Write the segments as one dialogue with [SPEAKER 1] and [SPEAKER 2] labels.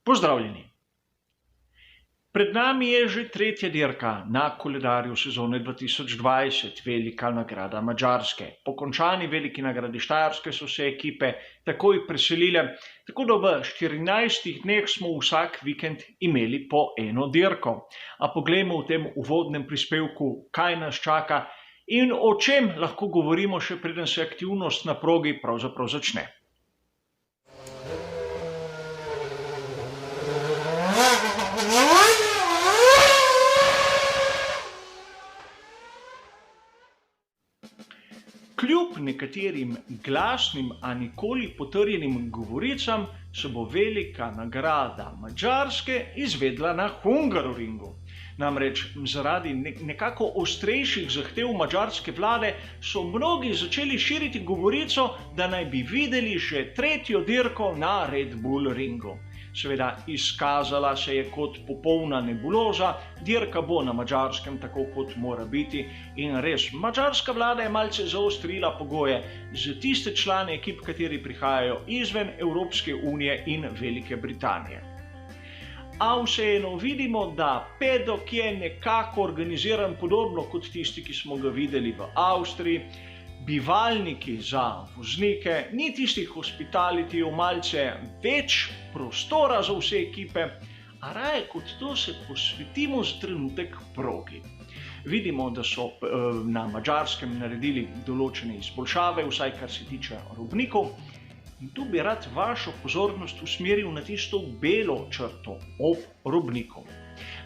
[SPEAKER 1] Pozdravljeni! Pred nami je že tretja dirka na koledarju sezone 2020, Velika nagrada Madžarske. Po končani Veliki nagradi Štajerske so se ekipe takoj preselile, tako da v 14 dneh smo vsak vikend imeli po eno dirko. A poglejmo v tem uvodnem prispevku, kaj nas čaka in o čem lahko govorimo, še preden se aktivnost na progi pravzaprav začne. Kljub nekaterim glasnim, a nikoli potrjenim govoricam, se bo Velika nagrada Madžarske izvedla na Hungaroringu. Namreč zaradi nekako ostrejših zahtev madžarske vlade so mnogi začeli širiti govorico, da naj bi videli že tretjo dirko na Red Bull ringu. Seveda, izkazala se je kot popolna nebuloza, dirka bo na Madžarskem tako, kot mora biti, in res, madžarska vlada je malce zaostrila pogoje za tiste člane ekip, kateri prihajajo izven Evropske unije in Velike Britanije. A vseeno vidimo, da pedok je nekako organiziran podobno kot tisti, ki smo ga videli v Avstriji. Bivalniki za voznike, ni tistih hospitalitijev, malce več prostora za vse ekipe, a raje kot to se posvetimo za trenutek progi. Vidimo, da so na Madžarskem naredili določene izboljšave, vsaj kar se tiče robnikov. In tu bi rad vašo pozornost usmeril na tisto belo črto ob robniku.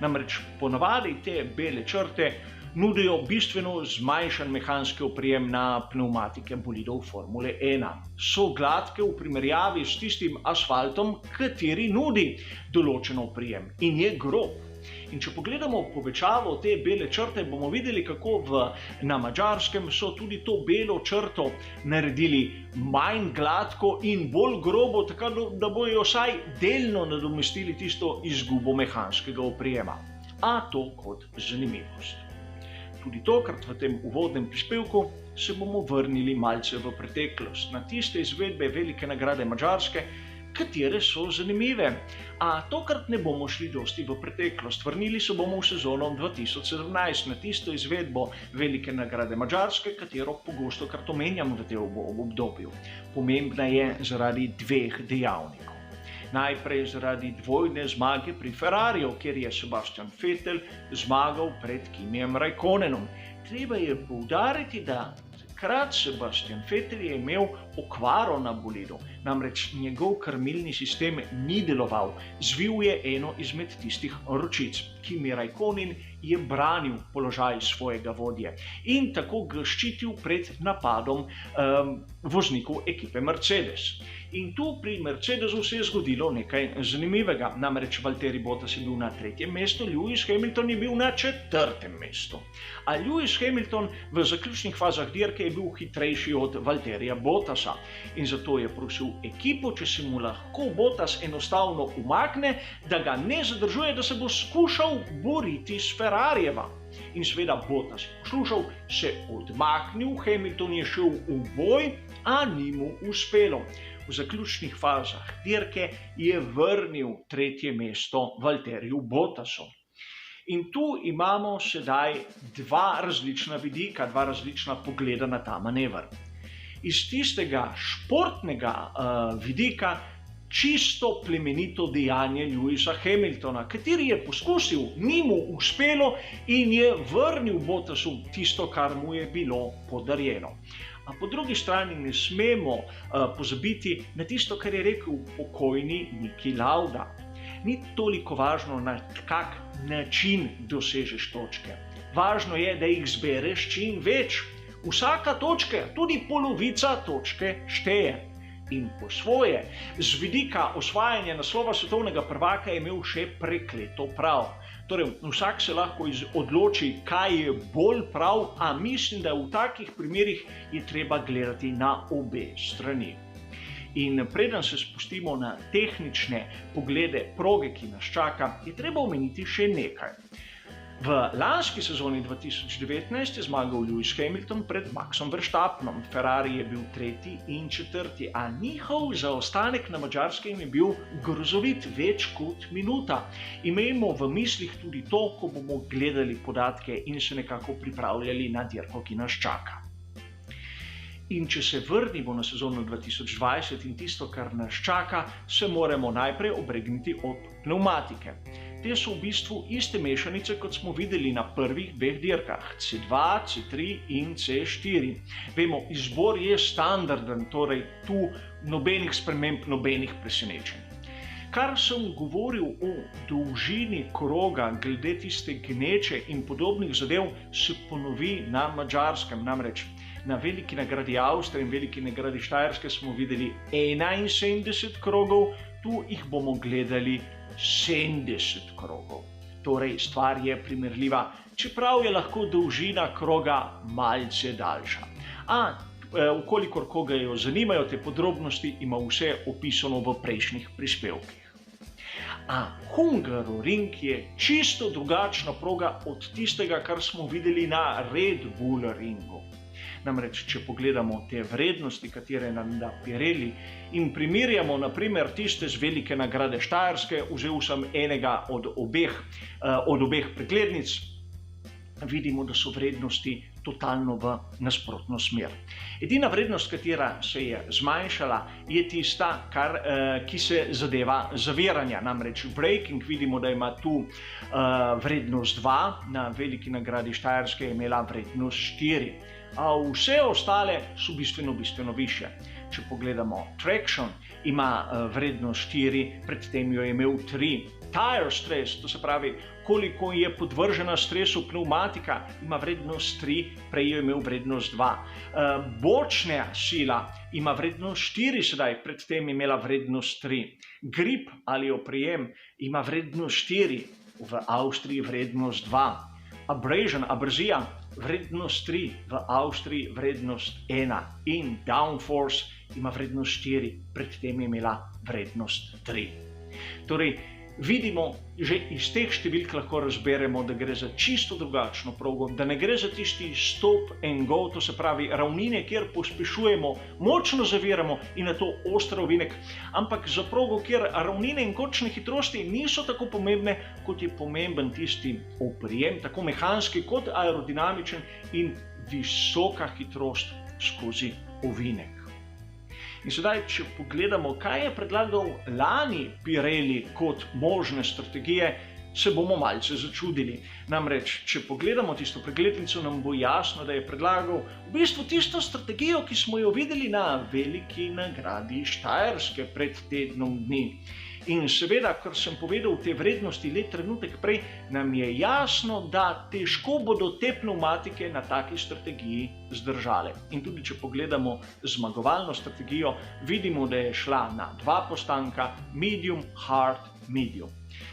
[SPEAKER 1] Namreč ponavadi te bele črte nudijo bistveno zmanjšan mehanski oprijem na pnevmatike bolidov Formule 1. So gladke v primerjavi s tistim asfaltom, kateri nudi določen oprijem in je grob. In če pogledamo povečavo te bele črte, bomo videli, kako na Madžarskem so tudi to belo črto naredili manj gladko in bolj grobo, tako da bojo vsaj delno nadomestili tisto izgubo mehanskega oprijema. A to kot zanimivost. Tudi tokrat v tem uvodnem prispevku se bomo vrnili malce v preteklost, na tiste izvedbe Velike nagrade Madžarske, katere so zanimive. A tokrat ne bomo šli dosti v preteklost, vrnili se bomo v sezono 2017, na tisto izvedbo Velike nagrade Madžarske, katero pogosto krat omenjam v tem obdobju. Pomembna je zaradi dveh dejavnikov. Najprej zaradi dvojne zmage pri Ferrariju, kjer je Sebastian Vettel zmagal pred Kimijem Raikkonenom. Treba je poudariti, da takrat Sebastian Vettel je imel okvaro na bolidu, namreč njegov krmilni sistem ni deloval, zvil je eno izmed tistih ročic. Kimi Raikkonen je branil položaj svojega vodje in tako ga ščitil pred napadom voznikov ekipe Mercedes. In tu pri Mercedesu se je zgodilo nekaj zanimivega, namreč Valtteri Bottas je bil na 3. mestu, Lewis Hamilton je bil na 4. mestu. A Lewis Hamilton v zaključnih fazah dirke je bil hitrejši od Valtterija Bottasa in zato je prosil ekipo, če se mu lahko Bottas enostavno umakne, da ga ne zadržuje, da se bo skušal boriti s Ferrarijeva. In seveda Bottas je poslušal, se odmaknil, Hamilton je šel v boj, a ni mu uspelo. V zaključnih fazah dirke je vrnil 3. mesto Valtteriju Bottasu. In tu imamo sedaj dva različna vidika, dva različna pogleda na ta manever. Iz tistega športnega vidika čisto plemenito dejanje Lewisa Hamiltona, kateri je poskusil, ni mu uspelo in je vrnil Bottasu tisto, kar mu je bilo podarjeno. A po drugi strani ne smemo pozabiti na tisto, kar je rekel pokojni Niki Lauda. Ni toliko važno, na kak način dosežeš točke. Važno je, da jih zbereš čim več. Vsaka točka, tudi polovica točke šteje. In po svoje, z vidika osvajanja naslova svetovnega prvaka je imel še prekleto prav. Torej, vsak se lahko odloči, kaj je bolj prav, a mislim, da v takih primerih je treba gledati na obe strani. In preden se spustimo na tehnične poglede proge, ki nas čaka, je treba omeniti še nekaj. V lanski sezoni 2019 je zmagal Lewis Hamilton pred Maxom Verstappenom, Ferrari je bil tretji in četrti, a njihov zaostanek na Madžarskem je bil grozovit, več kot minuta. Imejmo v mislih tudi to, ko bomo gledali podatke in se nekako pripravljali na dirko, ki nas čaka. In če se vrnimo na sezono 2020 in tisto, kar nas čaka, se moramo najprej obregniti ob pneumatike. Te so v bistvu iste mešanice, kot smo videli na prvih dveh dirkah, C2, C3 in C4. Vemo, izbor je standarden, torej tu nobenih sprememb, nobenih presenečenj. Kar sem govoril o dolžini kroga, glede tiste gneče in podobnih zadev, se ponovi na Madžarskem. Namreč na veliki nagradi Avstrije in veliki nagradi Štajerske smo videli 71 krogov, tu jih bomo gledali 70 krogov. Torej, stvar je primerljiva, čeprav je lahko dolžina kroga malce daljša. Ukolikor koga jo zanimajo te podrobnosti, ima vse opisano v prejšnjih prispevkih. Hungaroring je čisto drugačna proga od tistega, kar smo videli na Red Bull ringu. Namreč, če pogledamo te vrednosti, katere nam da Pirelli, in primerjamo naprimer tiste z velike nagrade Štajerske, vzel sem enega od obeh preglednic, vidimo, da so vrednosti totalno v nasprotno smer. Edina vrednost, katera se je zmanjšala, je tista, ki se zadeva zaviranja. Namreč braking, vidimo, da ima tu vrednost 2, na veliki nagradi Štajerske je imela vrednost 4. A vse ostale so bistveno više. Če pogledamo traction, ima vrednost 4, predtem jo je imel 3. Tire stress, to se pravi, koliko je podvržena stresu pneumatika, ima vrednost 3, prej je imel vrednost 2. Bočna sila ima vrednost 4 sedaj, predtem je imela vrednost 3. Grip ali oprijem ima vrednost 4, v Avstriji vrednost 2. Abrazija, vrednost 3, v Avstriji vrednost 1. In downforce ima vrednost 4, predtem je imela vrednost 3. Torej, vidimo, že iz teh številk lahko razberemo, da gre za čisto drugačno progo, da ne gre za tisti stop and go, to se pravi ravnine, kjer pospešujemo, močno zaviramo in nato oster ovinek, ampak za progo, kjer ravnine in končne hitrosti niso tako pomembne, kot je pomemben tisti oprijem, tako mehanski kot aerodinamičen in visoka hitrost skozi ovinek. In sedaj, če pogledamo, kaj je predlagal lani Pirelli kot možne strategije, se bomo malce začudili. Namreč, če pogledamo tisto preglednico, nam bo jasno, da je predlagal v bistvu tisto strategijo, ki smo jo videli na veliki nagradi Štajerske pred tednom dni. In seveda, kar sem povedal te vrednosti le trenutek prej, nam je jasno, da težko bodo te pneumatike na taki strategiji zdržale. In tudi, če pogledamo zmagovalno strategijo, vidimo, da je šla na 2 postanka, medium, hard, medium.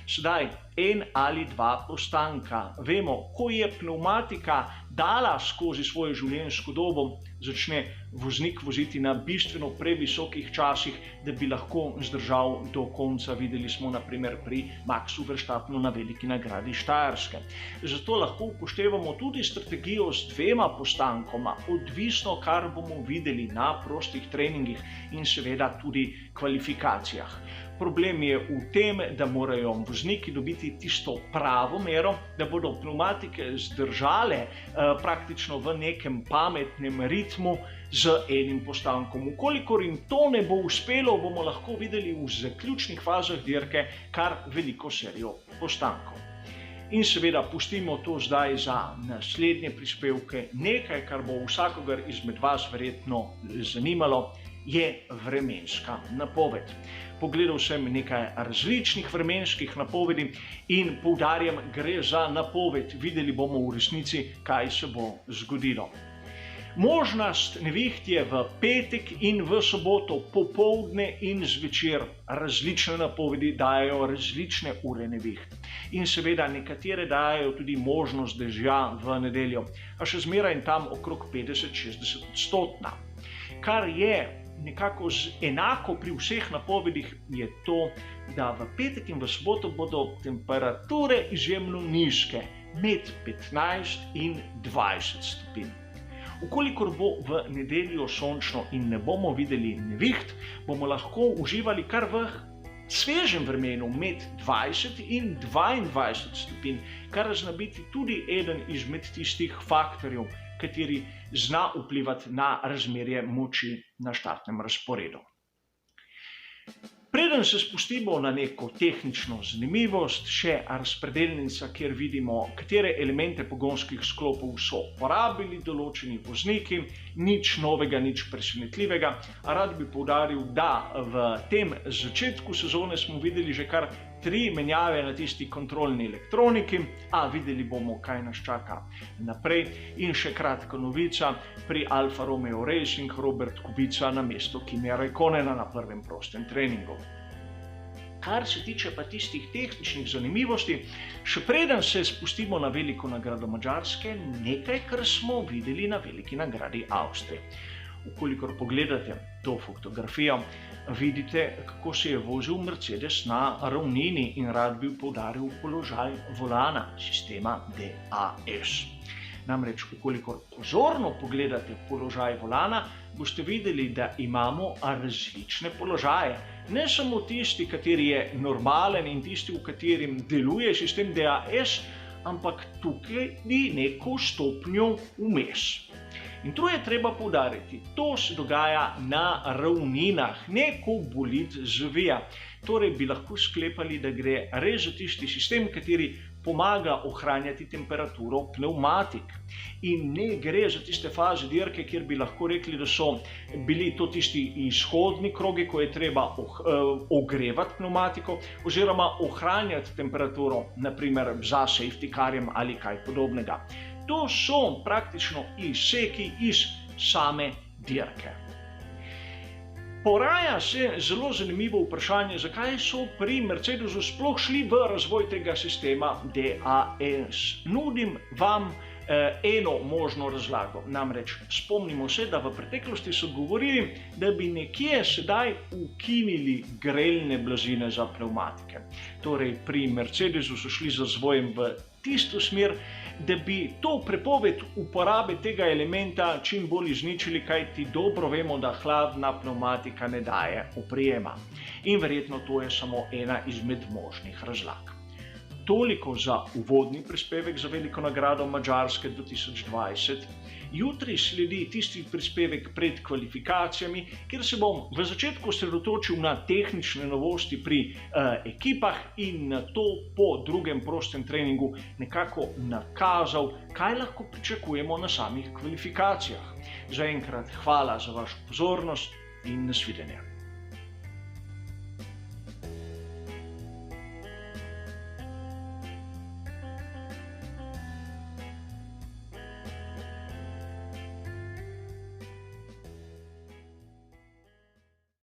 [SPEAKER 1] Sedaj, 1 ali 2 postanka. Vemo, ko je pneumatika dala skozi svojo življenjsko dobo, začne voznik voziti na bistveno previsokih časih, da bi lahko zdržal do konca. Videli smo naprimer pri Maxu Verstappenu na veliki nagradi Štajerske. Zato lahko upoštevamo tudi strategijo z 2 postankoma, odvisno, kar bomo videli na prostih treningih in seveda tudi kvalifikacijah. Problem je v tem, da morajo vozniki dobiti tisto pravo mero, da bodo pneumatike zdržale praktično v nekem pametnem ritmu z 1 postankom. Ukolikor jim to ne bo uspelo, bomo lahko videli v zaključnih fazah dirke kar veliko serijo postankov. In seveda pustimo to zdaj za naslednje prispevke. Nekaj, kar bo vsakogar izmed vas verjetno zanimalo, je vremenska napoved. Pogledal sem nekaj različnih vremenskih napovedi in poudarjam, gre za napoved. Videli bomo v resnici, kaj se bo zgodilo. Možnost neviht je v petek in v soboto, popoldne in zvečer. Različne napovedi dajo različne ure neviht. In seveda nekatere dajo tudi možnost dežja v nedeljo, a še zmeraj tam okrog 50-60%. Kar je nekako enako pri vseh napovedih, je to, da v petek in v soboto bodo temperature izjemno nizke. med 15 in 20 stopinj. Ukolikor bo v nedeljo sončno in ne bomo videli neviht, bomo lahko uživali kar v svežem vremenu med 20 in 22 stopinj, kar zna biti tudi eden izmed tistih faktorjev, kateri zna vplivati na razmerje moči na štartnem razporedu. Preden se spustimo na neko tehnično zanimivost, še razpredelnica, kjer vidimo, katere elemente pogonskih sklopov so porabili določeni vozniki, nič novega, nič presenetljivega. Rad bi poudaril, da v tem začetku sezone smo videli že kar 3 menjave na tisti kontrolni elektroniki, a videli bomo, kaj nas čaka naprej. In še kratka novica, pri Alfa Romeo Racing Robert Kubica na mesto Kimija Räikkönena na prvem prostem treningu. Kar se tiče pa tistih tehničnih zanimivosti, še preden se spustimo na veliko nagrado Madžarske, nekaj, kar smo videli na veliki nagradi Avstrije. Ukolikor pogledate to fotografijo, vidite, kako se je vozil Mercedes na ravnini in rad bi poudaril položaj volana sistema DAS. Namreč, ukolikor pozorno pogledate položaj volana, boste videli, da imamo različne položaje. Ne samo tisti, kateri je normalen in tisti, v katerem deluje sistem DAS, ampak tukaj ni neko stopnjo vmes. In to je treba poudariti. To se dogaja na ravninah, ne ko bolid zavija. Torej bi lahko sklepali, da gre res za tisti sistem, kateri pomaga ohranjati temperaturo pnevmatik. In ne gre za tiste faze dirke, kjer bi lahko rekli, da so bili to tisti izhodni krogi, ko je treba ogrevati pnevmatiko oziroma ohranjati temperaturo, naprimer za safety carjem ali kaj podobnega. To so praktično izseki iz same dirke. Poraja se zelo zanimivo vprašanje, zakaj so pri Mercedesu sploh šli v razvoj tega sistema DAS. Nudim vam eno možno razlago. Namreč spomnimo se, da v preteklosti so govorili, da bi nekje sedaj ukinili grelne blazine za pnevmatike. Torej pri Mercedesu so šli z razvojem v tisto smer, da bi to prepoved uporabe tega elementa čim bolj izničili, kajti dobro vemo, da hladna pnevmatika ne daje oprijema. In verjetno to je samo ena izmed možnih razlag. Toliko za uvodni prispevek za veliko nagrado Madžarske 2020. Jutri sledi tisti prispevek pred kvalifikacijami, kjer se bom v začetku osredotočil na tehnične novosti pri ekipah in na to po drugem prostem treningu nekako nakazal, kaj lahko pričakujemo na samih kvalifikacijah. Zaenkrat hvala za vašo pozornost in nasvidenje.